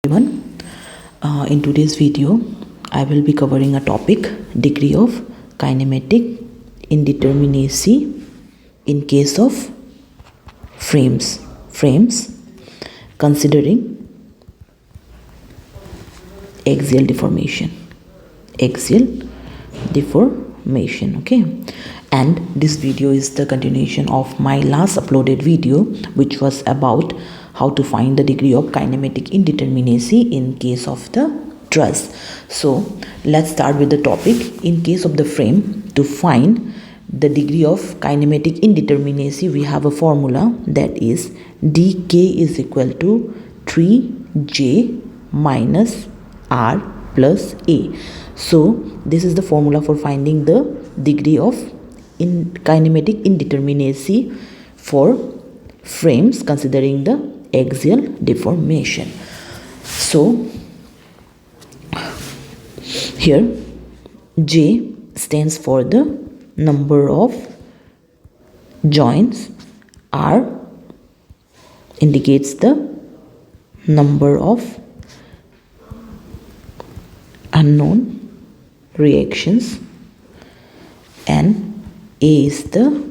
everyone. In today's video, I will be covering a topic, degree of kinematic indeterminacy in case of frames considering axial deformation. Okay, and this video is the continuation of my last uploaded video, which was about how to find the degree of kinematic indeterminacy in case of the truss. So let's start with the topic. In case of the frame, to find the degree of kinematic indeterminacy, we have a formula that is dk is equal to 3j minus r plus a. So this is the formula for finding the degree of kinematic indeterminacy for frames considering the axial deformation. So here J stands for the number of joints, R indicates the number of unknown reactions, and A is the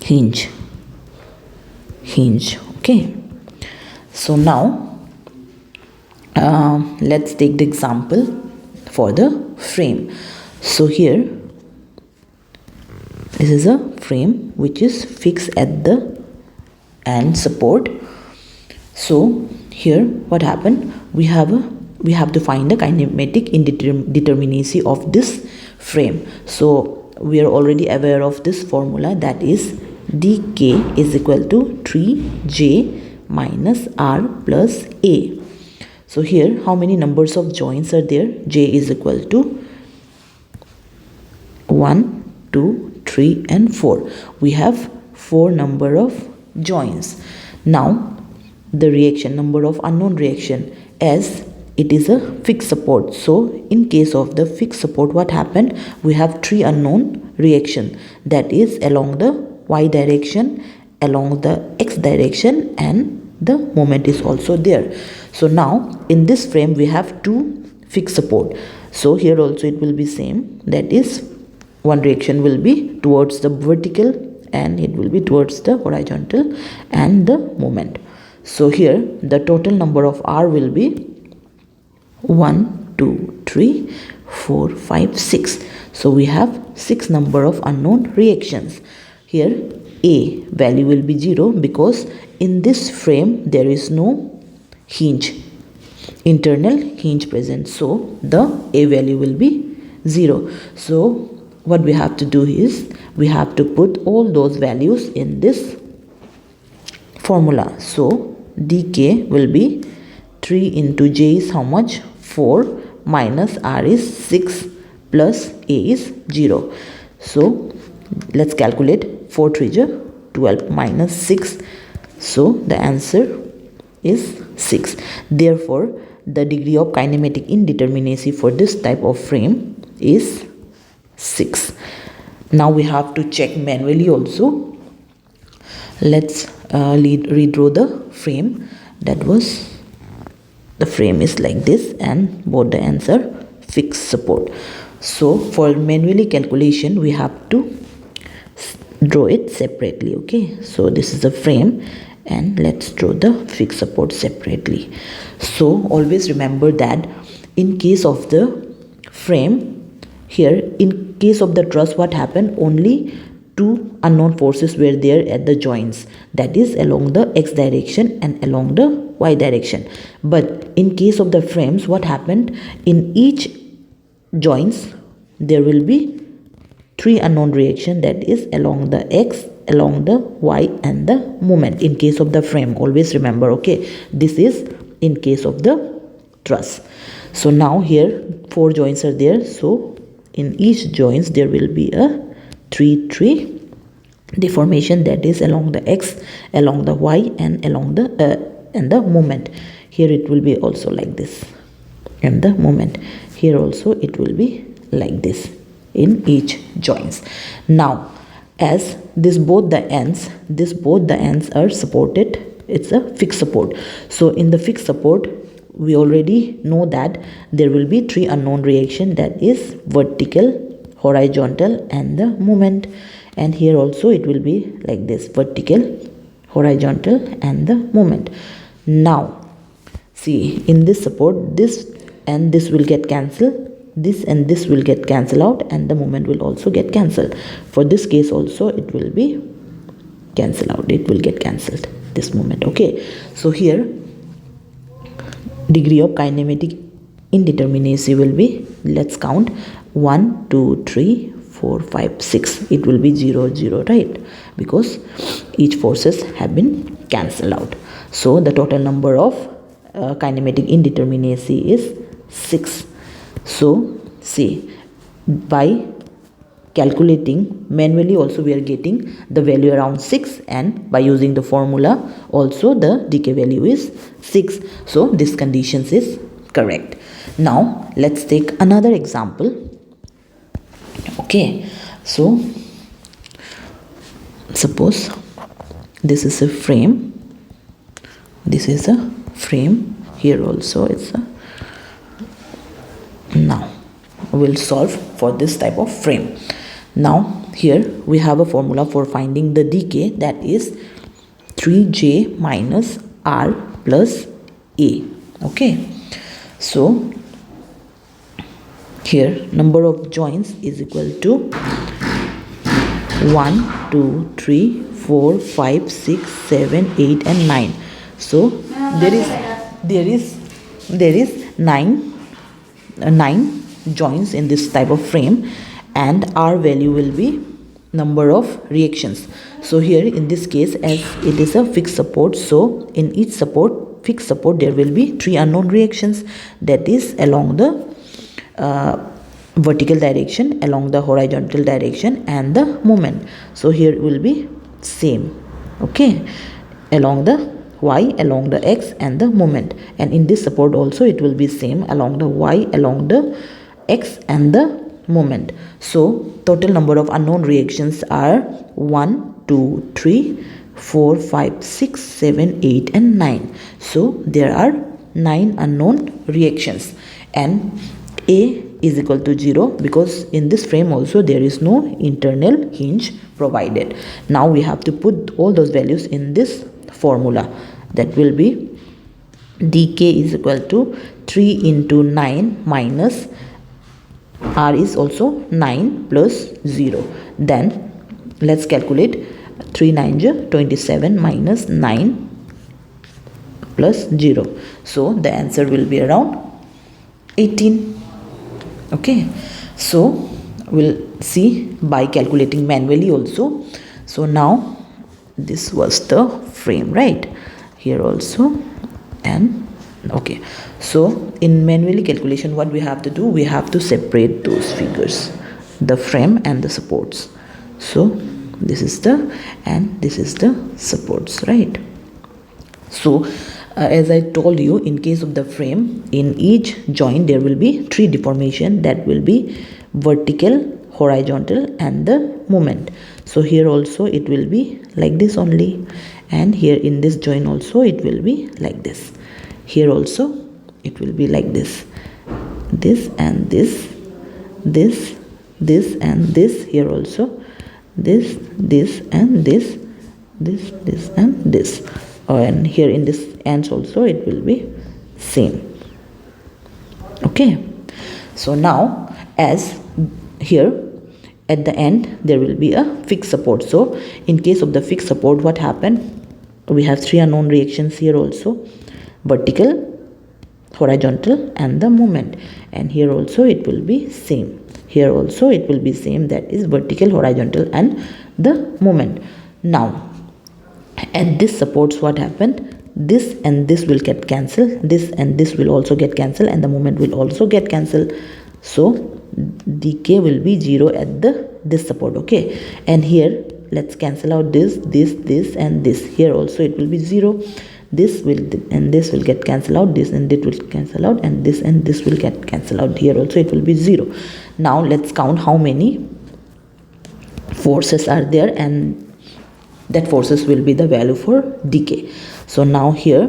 hinge. Okay, so now let's take the example for the frame. So here this is a frame which is fixed at the end support. So here what happened, we have to find the kinematic indeterminacy of this frame. So we are already aware of this formula, that is dk is equal to 3j minus r plus a. So here how many numbers of joints are there? J is equal to 1, 2, 3 and 4. We have 4 number of joints. Now the reaction, number of unknown reaction, as it is a fixed support. So in case of the fixed support, what happened, we have 3 unknown reaction, that is along the y direction, along the x direction, and the moment is also there. So now in this frame we have 2 fixed support. So here also it will be same, that is one reaction will be towards the vertical and it will be towards the horizontal and the moment. So here the total number of R will be 1, 2, 3, 4, 5, 6. So we have 6 number of unknown reactions. Here A value will be 0 because in this frame there is no hinge, internal hinge present. So the A value will be 0. So what we have to do is we have to put all those values in this formula. So dk will be 3 into j is how much? 4 minus r is 6 plus a is 0. So let's calculate. 4 3 12 minus 6. So the answer is 6. Therefore the degree of kinematic indeterminacy for this type of frame is 6. Now we have to check manually also. Let's redraw the frame. That was, the frame is like this and both the ends are fixed support. So for manually calculation we have to draw it separately. Okay, so this is the frame and let's draw the fixed support separately. So always remember that in case of the frame, here in case of the truss, what happened, only 2 unknown forces were there at the joints, that is along the x direction and along the y direction. But in case of the frames, what happened, in each joints there will be 3 unknown reaction, that is along the x, along the y and the moment. In case of the frame, always remember. Okay, this is in case of the truss. So now here 4 joints are there. So in each joints there will be a 3 deformation, that is along the x, along the y and along the moment. Here it will be also like this, and the moment here also it will be like this in each joints. Now as this both the ends are supported, it's a fixed support. So in the fixed support, we already know that there will be three unknown reaction, that is vertical, horizontal and the moment. And here also it will be like this, vertical, horizontal and the moment. Now see, in this support, this and this will get cancelled, this and this will get cancelled out, and the moment will also get cancelled. For this case also it will be cancelled out, it will get cancelled, this moment. Okay, so here degree of kinematic indeterminacy will be, let's count, 1 2 3 4 5 6, it will be 0 0, right? Because each forces have been cancelled out. So the total number of kinematic indeterminacy is 6. So see, by calculating manually also we are getting the value around 6, and by using the formula also the decay value is 6. So this conditions is correct. Now let's take another example. Okay, so suppose this is a frame, this is a frame, here also it's a. Now we'll solve for this type of frame. Now here we have a formula for finding the decay, that is 3j minus r plus a. Okay, so here number of joints is equal to 1 2 3 4 5 6 7 8 and 9. So there is 9 joints in this type of frame, and R value will be number of reactions. So here in this case, as it is a fixed support, so in each fixed support there will be 3 unknown reactions, that is along the vertical direction, along the horizontal direction and the moment. So here it will be same, okay, along the y, along the x and the moment. And in this support also it will be same, along the y, along the x and the moment. So total number of unknown reactions are 1 2 3 4 5 6 7 8 and 9. So there are 9 unknown reactions, and A is equal to 0, because in this frame also there is no internal hinge provided. Now we have to put all those values in this formula. That will be dk is equal to 3 into 9 minus r is also 9 plus 0. Then let's calculate 3 9 27 minus 9 plus 0. So the answer will be around 18. Okay, so we'll see by calculating manually also. So now this was the frame, right? Here also, and okay, so in manually calculation what we have to do, we have to separate those figures, the frame and the supports. So this is the, and this is the supports, right? So as I told you, in case of the frame, in each joint there will be 3 deformation, that will be vertical, horizontal and the moment. So here also it will be like this only, and here in this joint also it will be like this. Here also it will be like this, this and this, this, this and this. Here also this, this and this, this and this. And here in this ends also it will be same. Okay, so now as here at the end there will be a fixed support. So in case of the fixed support, what happened, we have 3 unknown reactions here also, vertical, horizontal and the moment. And here also it will be same, here also it will be same, that is vertical, horizontal and the moment. Now at this supports, what happened, this and this will get cancelled, this and this will also get cancelled, and the moment will also get cancelled. So decay will be 0 at this support. Okay, and here let's cancel out this and this. Here also it will be 0, this will and this will get cancelled out, this and it will cancel out, and this will get cancelled out. Here also it will be 0. Now let's count how many forces are there, and that forces will be the value for decay. So now here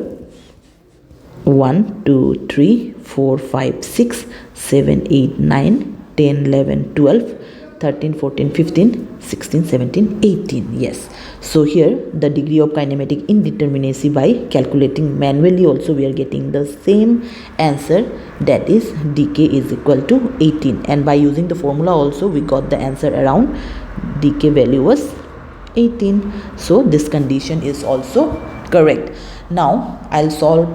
1 2 3 4 5 6 7 8 9 10 11 12 13 14 15 16 17 18. Yes, so here the degree of kinematic indeterminacy, by calculating manually also we are getting the same answer, that is dk is equal to 18, and by using the formula also we got the answer around dk value was 18. So this condition is also correct. Now I'll solve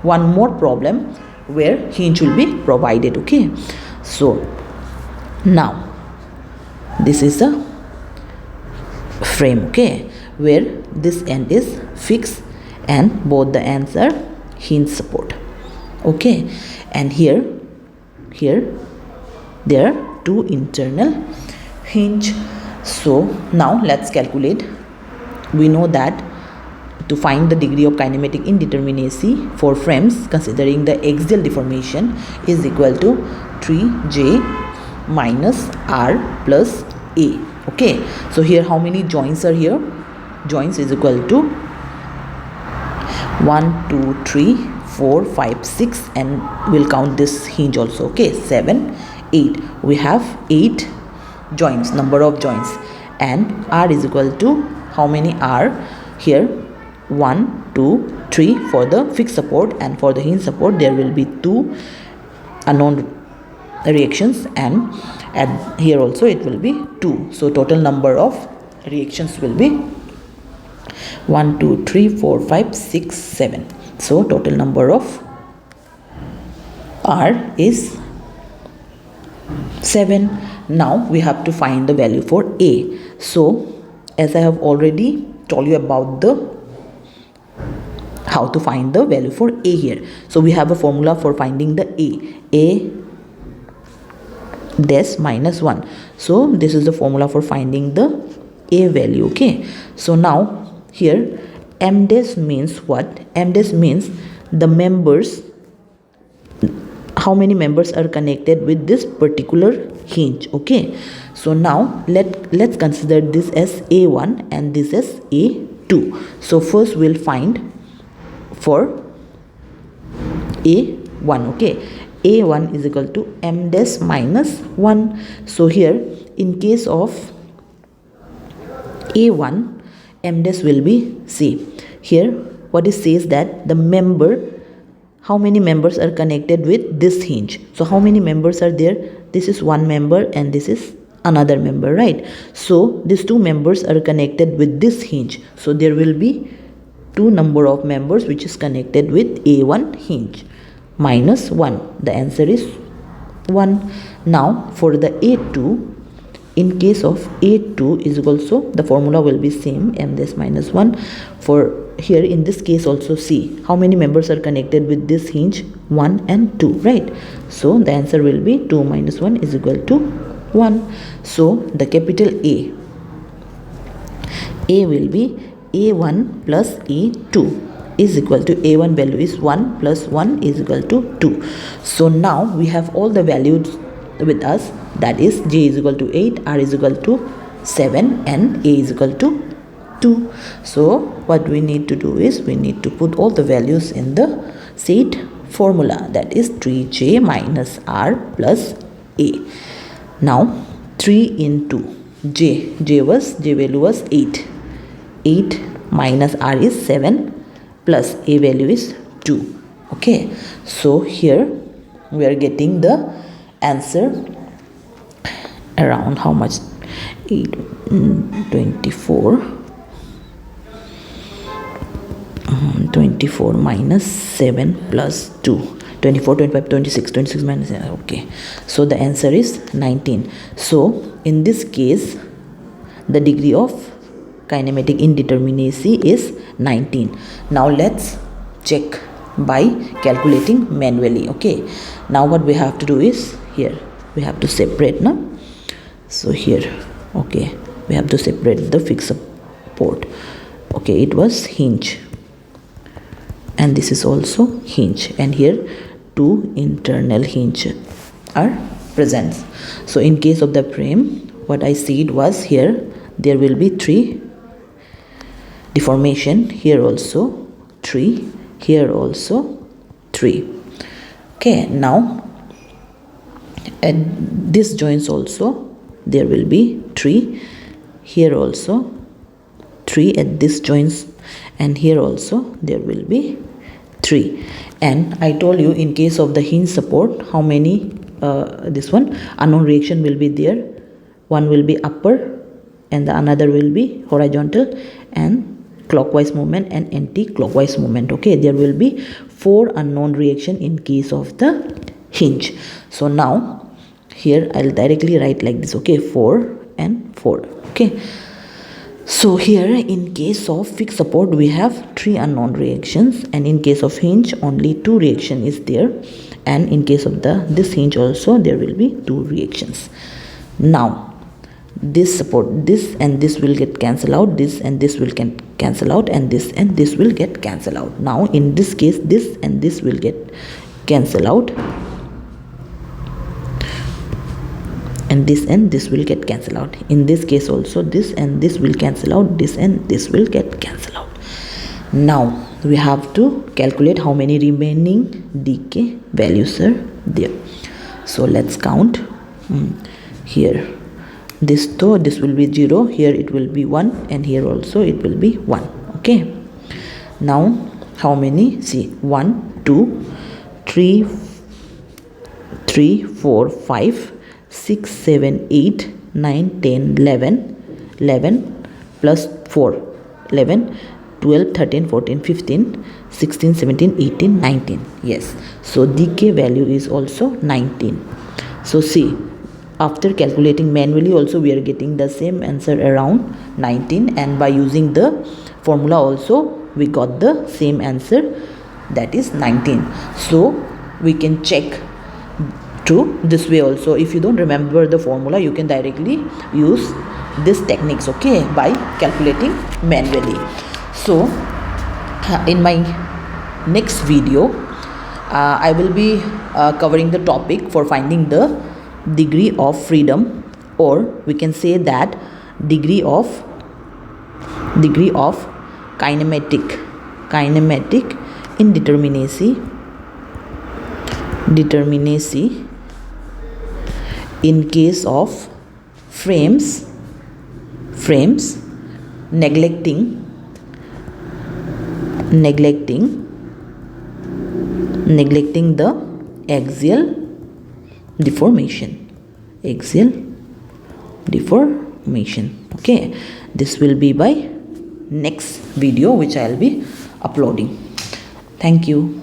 one more problem where hinge will be provided. Okay, so now this is a frame, okay, where this end is fixed and both the ends are hinge support. Okay, and here there are two internal hinge. So now let's calculate. We know that to find the degree of kinematic indeterminacy for frames considering the axial deformation is equal to 3j minus r plus a. Okay, so here how many joints are here? Joints is equal to 1 2 3 4 5 6, and we'll count this hinge also. Okay, 7 8. We have 8 joints, number of joints, and r is equal to how many r? Here 1 2 3 for the fixed support, and for the hinge support there will be 2 unknown reactions, and here also it will be 2. So total number of reactions will be 1 2 3 4 5 6 7. So total number of r is 7. Now we have to find the value for a. So as I have already told you about the how to find the value for a here. So we have a formula for finding the a dash minus 1. So this is the formula for finding the a value. Okay, so now here m dash means what? M dash means the members, how many members are connected with this particular hinge. Okay, so now let's consider this as a1 and this as a2. So first we'll find for a1. Okay, a1 is equal to m dash minus 1. So here in case of a1, m dash will be c. Here what it says that the member, how many members are connected with this hinge. So how many members are there? This is one member and this is another member, right? So these two members are connected with this hinge, so there will be two number of members which is connected with a1 hinge, minus 1. The answer is 1. Now for the a2, in case of a2 is also the formula will be same, m dash minus 1. For here in this case also see how many members are connected with this hinge, 1 and 2, right? So the answer will be 2 minus 1 is equal to 1. So the capital A will be a1 plus a2 is equal to, a1 value is 1 plus 1 is equal to 2. So now we have all the values with us, that is j is equal to 8, r is equal to 7 and a is equal to 2. So what we need to do is we need to put all the values in the said formula, that is 3j minus r plus a. Now 3 into j value was 8 minus r is 7 plus a value is 2. Okay, so here we are getting the answer around how much? 24 minus 7 plus 2, 24 25 26 minus 7. Okay, so the answer is 19. So in this case the degree of kinematic indeterminacy is 19. Now let's check by calculating manually. Okay, now what we have to do is here we have to separate now. So here, okay, we have to separate the fixed support. Okay, it was hinge and this is also hinge, and here two internal hinge are present. So in case of the frame what I said was, here there will be 3 deformation, here also 3, here also 3. Okay, now at this joints also there will be 3, here also 3 at this joints, and here also there will be 3. And I told you, in case of the hinge support, how many this one unknown reaction will be there. One will be upper and the another will be horizontal and clockwise movement and anti-clockwise movement. Okay, there will be 4 unknown reaction in case of the hinge. So now here I'll directly write like this. Okay, 4 and 4. Okay, so here in case of fixed support we have 3 unknown reactions, and in case of hinge only 2 reaction is there, and in case of this hinge also there will be 2 reactions. Now this support, this and this will get cancelled out, this and this will cancel out, and this will get cancelled out. Now in this case this and this will get cancelled out, and this will get cancelled out. In this case also this and this will cancel out, this and this will get cancelled out. Now we have to calculate how many remaining decay values are there. So let's count. Here this will be 0, here it will be 1, and here also it will be 1. Okay, now how many? See, 1 2 3 4 5 6 7 8 9 10 11 plus 4 11 12 13 14 15 16 17 18 19. Yes, so decay value is also 19. So see, after calculating manually also we are getting the same answer around 19, and by using the formula also we got the same answer, that is 19. So we can check through this way also. If you don't remember the formula, you can directly use this techniques, okay, by calculating manually. So in my next video I will be covering the topic for finding the degree of freedom, or we can say that degree of kinematic indeterminacy in case of frames neglecting the axial deformation. Okay, this will be by next video which I'll be uploading. Thank you.